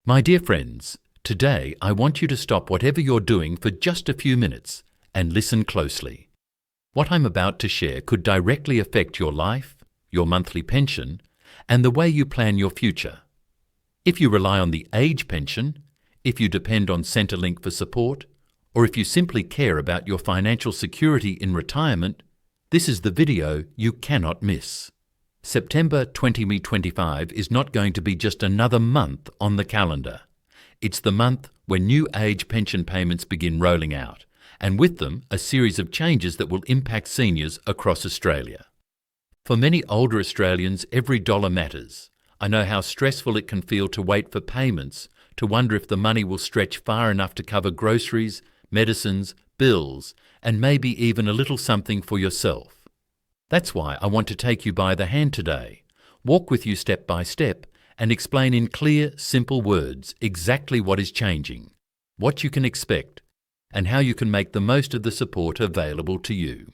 My dear friends, today I want you to stop whatever you're doing for just a few minutes and listen closely. What I'm about to share could directly affect your life, your monthly pension, and the way you plan your future. If you rely on the age pension, if you depend on Centrelink for support, or if you simply care about your financial security in retirement, this is the video you cannot miss. September 2025 is not going to be just another month on the calendar. It's the month when new age pension payments begin rolling out, and with them a series of changes that will impact seniors across Australia. For many older Australians, every dollar matters. I know how stressful it can feel to wait for payments, to wonder if the money will stretch far enough to cover groceries, medicines, bills, and maybe even a little something for yourself. That's why I want to take you by the hand today, walk with you step by step, and explain in clear, simple words exactly what is changing, what you can expect, and how you can make the most of the support available to you.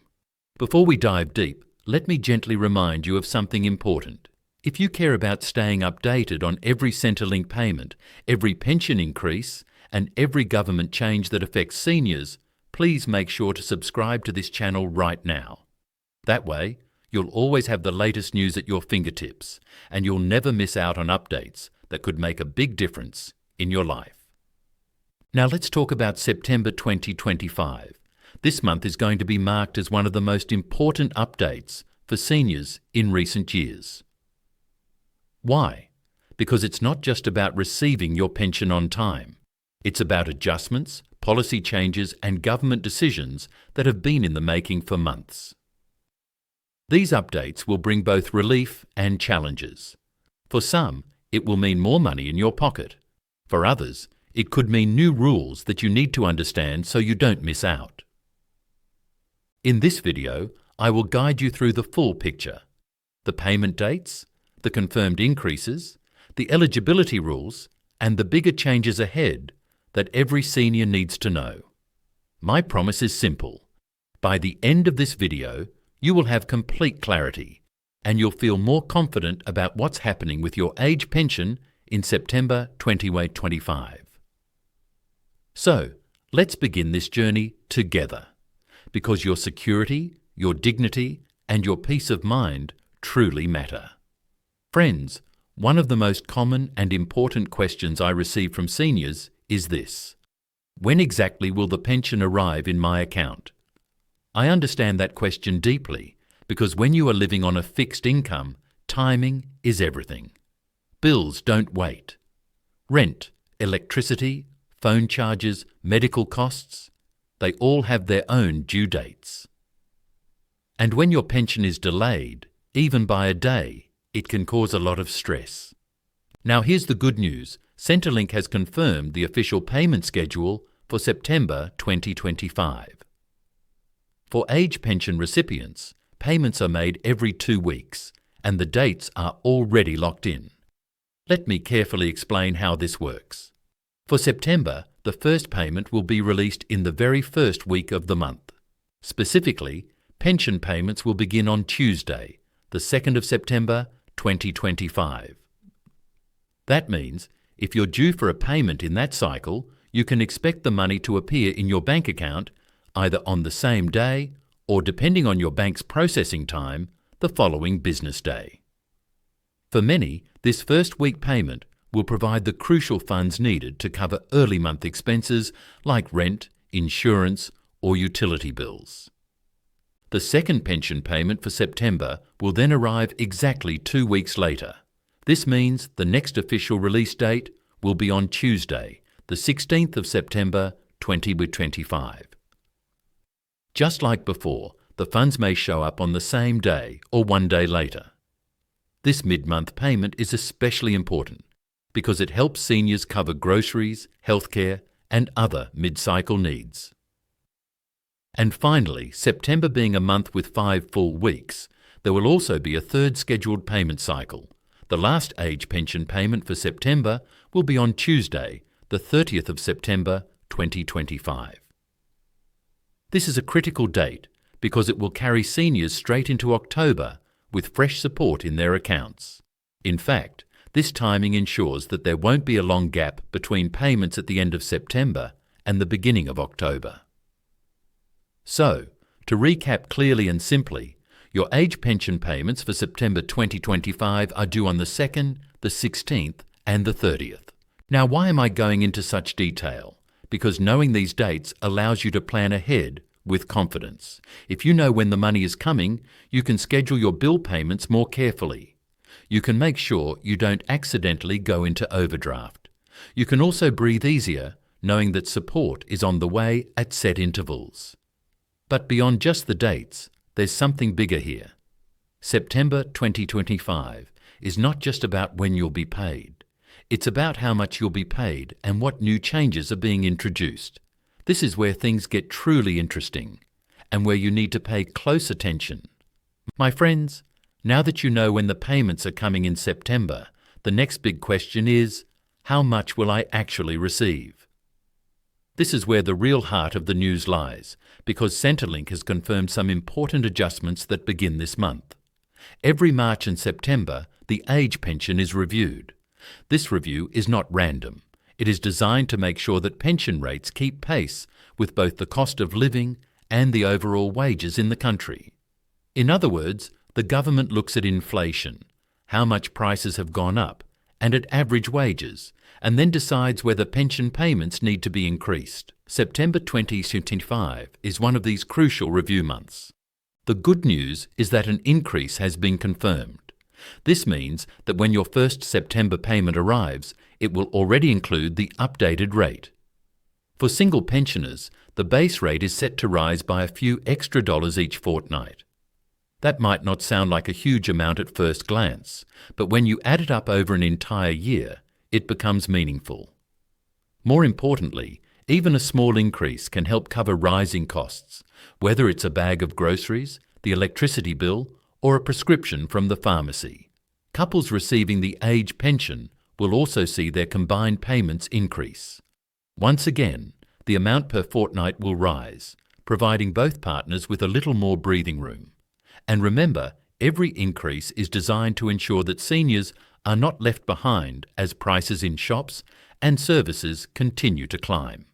Before we dive deep, let me gently remind you of something important. If you care about staying updated on every Centrelink payment, every pension increase, and every government change that affects seniors, please make sure to subscribe to this channel right now. That way, you'll always have the latest news at your fingertips, and you'll never miss out on updates that could make a big difference in your life. Now let's talk about September 2025. This month is going to be marked as one of the most important updates for seniors in recent years. Why? Because it's not just about receiving your pension on time. It's about adjustments, policy changes, and government decisions that have been in the making for months. These updates will bring both relief and challenges. For some, it will mean more money in your pocket. For others, it could mean new rules that you need to understand so you don't miss out. In this video, I will guide you through the full picture: the payment dates, the confirmed increases, the eligibility rules, and the bigger changes ahead that every senior needs to know. My promise is simple. By the end of this video, you will have complete clarity, and you'll feel more confident about what's happening with your age pension in September 2025. So, let's begin this journey together, because your security, your dignity, and your peace of mind truly matter. Friends, one of the most common and important questions I receive from seniors is this: when exactly will the pension arrive in my account? I understand that question deeply, because when you are living on a fixed income, timing is everything. Bills don't wait. Rent, electricity, phone charges, medical costs, they all have their own due dates. And when your pension is delayed, even by a day, it can cause a lot of stress. Now here's the good news. Centrelink has confirmed the official payment schedule for September 2025. For age pension recipients, payments are made every 2 weeks, and the dates are already locked in. Let me carefully explain how this works. For September, the first payment will be released in the very first week of the month. Specifically, pension payments will begin on Tuesday, the 2nd of September 2025. That means, if you're due for a payment in that cycle, you can expect the money to appear in your bank account either on the same day or, depending on your bank's processing time, the following business day. For many, this first week payment will provide the crucial funds needed to cover early month expenses like rent, insurance, or utility bills. The second pension payment for September will then arrive exactly 2 weeks later. This means the next official release date will be on Tuesday, the 16th of September 2025. Just like before, the funds may show up on the same day or 1 day later. This mid-month payment is especially important because it helps seniors cover groceries, healthcare, and other mid-cycle needs. And finally, September being a month with 5 full weeks, there will also be a third scheduled payment cycle. The last age pension payment for September will be on Tuesday, the 30th of September 2025. This is a critical date because it will carry seniors straight into October with fresh support in their accounts. In fact, This timing ensures that there won't be a long gap between payments at the end of September and the beginning of October. So, to recap clearly and simply, your age pension payments for September 2025 are due on the 2nd, the 16th and the 30th. Now, why am I going into such detail? Because knowing these dates allows you to plan ahead with confidence. If you know when the money is coming, you can schedule your bill payments more carefully. You can make sure you don't accidentally go into overdraft. You can also breathe easier knowing that support is on the way at set intervals. But beyond just the dates, there's something bigger here. September 2025 is not just about when you'll be paid. It's about how much you'll be paid and what new changes are being introduced. This is where things get truly interesting and where you need to pay close attention. My friends, now that you know when the payments are coming in September, the next big question is, how much will I actually receive? This is where the real heart of the news lies, because Centrelink has confirmed some important adjustments that begin this month. Every March and September, the age pension is reviewed. This review is not random. It is designed to make sure that pension rates keep pace with both the cost of living and the overall wages in the country. In other words, the government looks at inflation, how much prices have gone up, and at average wages, and then decides whether pension payments need to be increased. September 2025 is one of these crucial review months. The good news is that an increase has been confirmed. This means that when your first September payment arrives, it will already include the updated rate. For single pensioners, the base rate is set to rise by a few extra dollars each fortnight. That might not sound like a huge amount at first glance, but when you add it up over an entire year, it becomes meaningful. More importantly, even a small increase can help cover rising costs, whether it's a bag of groceries, the electricity bill, or a prescription from the pharmacy. Couples receiving the age pension will also see their combined payments increase. Once again, the amount per fortnight will rise, providing both partners with a little more breathing room. And remember, every increase is designed to ensure that seniors are not left behind as prices in shops and services continue to climb.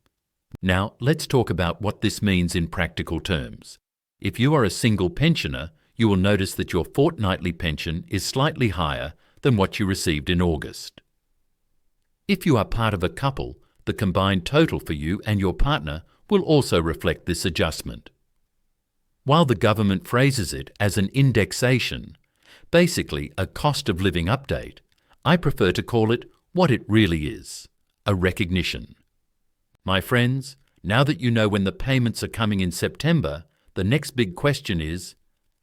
Now, let's talk about what this means in practical terms. If you are a single pensioner, you will notice that your fortnightly pension is slightly higher than what you received in August. If you are part of a couple, the combined total for you and your partner will also reflect this adjustment. While the government phrases it as an indexation, basically a cost of living update, I prefer to call it what it really is, a recognition. My friends, now that you know when the payments are coming in September, the next big question is,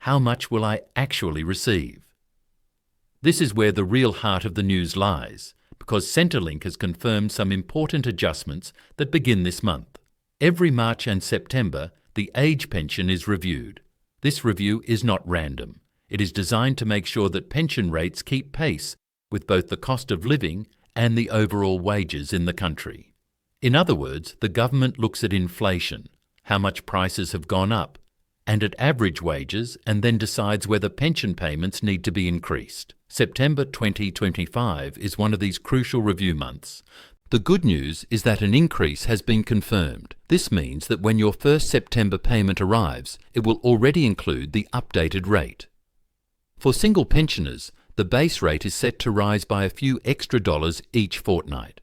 how much will I actually receive? This is where the real heart of the news lies, because Centrelink has confirmed some important adjustments that begin this month. Every March and September, the age pension is reviewed. This review is not random. It is designed to make sure that pension rates keep pace with both the cost of living and the overall wages in the country. In other words, the government looks at inflation, how much prices have gone up, and at average wages, and then decides whether pension payments need to be increased. September 2025 is one of these crucial review months. The good news is that an increase has been confirmed. This means that when your first September payment arrives, it will already include the updated rate. For single pensioners, the base rate is set to rise by a few extra dollars each fortnight.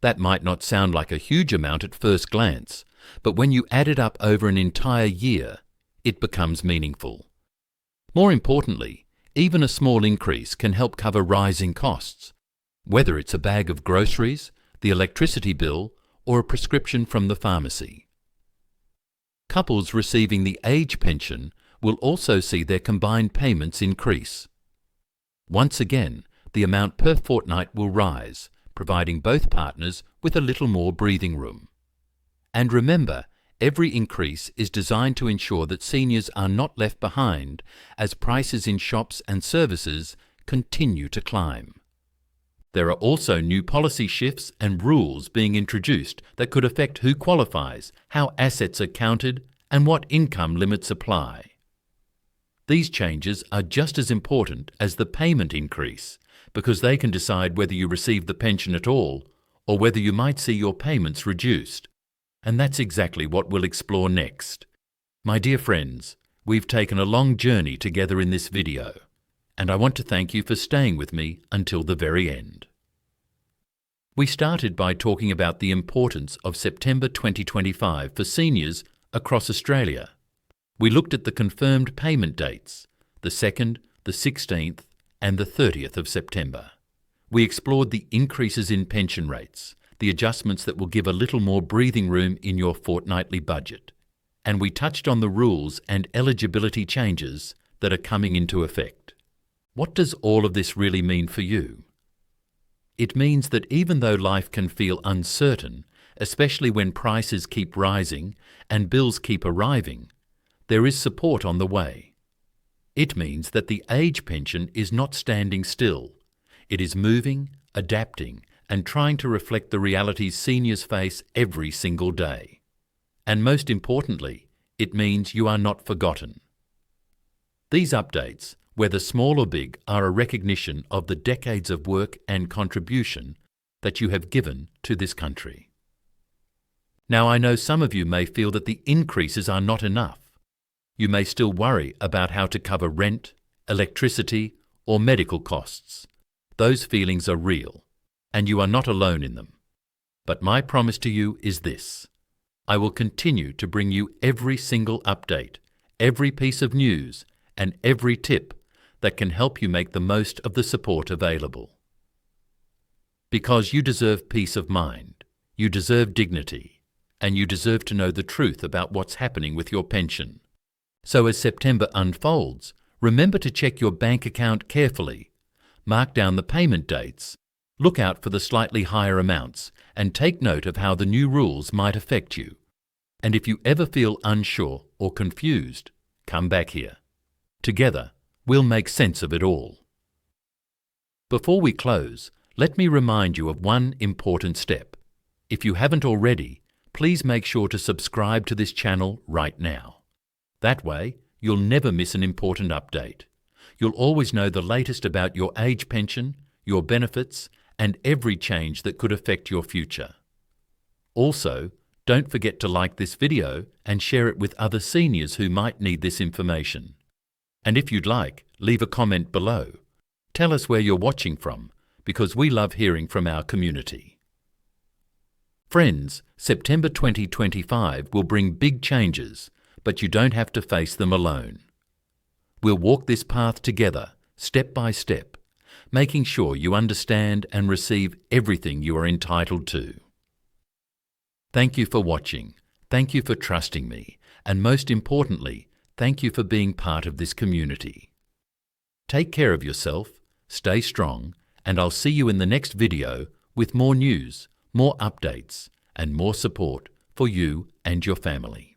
That might not sound like a huge amount at first glance, but when you add it up over an entire year, it becomes meaningful. More importantly, even a small increase can help cover rising costs, whether it's a bag of groceries, the electricity bill, or a prescription from the pharmacy. Couples receiving the age pension will also see their combined payments increase. Once again, the amount per fortnight will rise, providing both partners with a little more breathing room. And remember, every increase is designed to ensure that seniors are not left behind as prices in shops and services continue to climb. There are also new policy shifts and rules being introduced that could affect who qualifies, how assets are counted, and what income limits apply. These changes are just as important as the payment increase because they can decide whether you receive the pension at all or whether you might see your payments reduced. And that's exactly what we'll explore next. My dear friends, we've taken a long journey together in this video, and I want to thank you for staying with me until the very end. We started by talking about the importance of September 2025 for seniors across Australia. We looked at the confirmed payment dates, the 2nd, the 16th, and the 30th of September. We explored the increases in pension rates, the adjustments that will give a little more breathing room in your fortnightly budget, and we touched on the rules and eligibility changes that are coming into effect. What does all of this really mean for you? It means that even though life can feel uncertain, especially when prices keep rising and bills keep arriving, there is support on the way. It means that the age pension is not standing still. It is moving, adapting, and trying to reflect the realities seniors face every single day. And most importantly, it means you are not forgotten. These updates, whether small or big, are a recognition of the decades of work and contribution that you have given to this country. Now, I know some of you may feel that the increases are not enough. You may still worry about how to cover rent, electricity, or medical costs. Those feelings are real, and you are not alone in them. But my promise to you is this: I will continue to bring you every single update, every piece of news, and every tip that can help you make the most of the support available. Because you deserve peace of mind, you deserve dignity, and you deserve to know the truth about what's happening with your pension. So as September unfolds, remember to check your bank account carefully, mark down the payment dates, look out for the slightly higher amounts, and take note of how the new rules might affect you. And if you ever feel unsure or confused, come back here. Together, we'll make sense of it all. Before we close, let me remind you of one important step. If you haven't already, please make sure to subscribe to this channel right now. That way, you'll never miss an important update. You'll always know the latest about your age pension, your benefits, and every change that could affect your future. Also, don't forget to like this video and share it with other seniors who might need this information. And if you'd like, leave a comment below. Tell us where you're watching from, because we love hearing from our community. Friends, September 2025 will bring big changes, but you don't have to face them alone. We'll walk this path together, step by step, making sure you understand and receive everything you are entitled to. Thank you for watching, thank you for trusting me, and most importantly, thank you for being part of this community. Take care of yourself, stay strong, and I'll see you in the next video with more news, more updates, and more support for you and your family.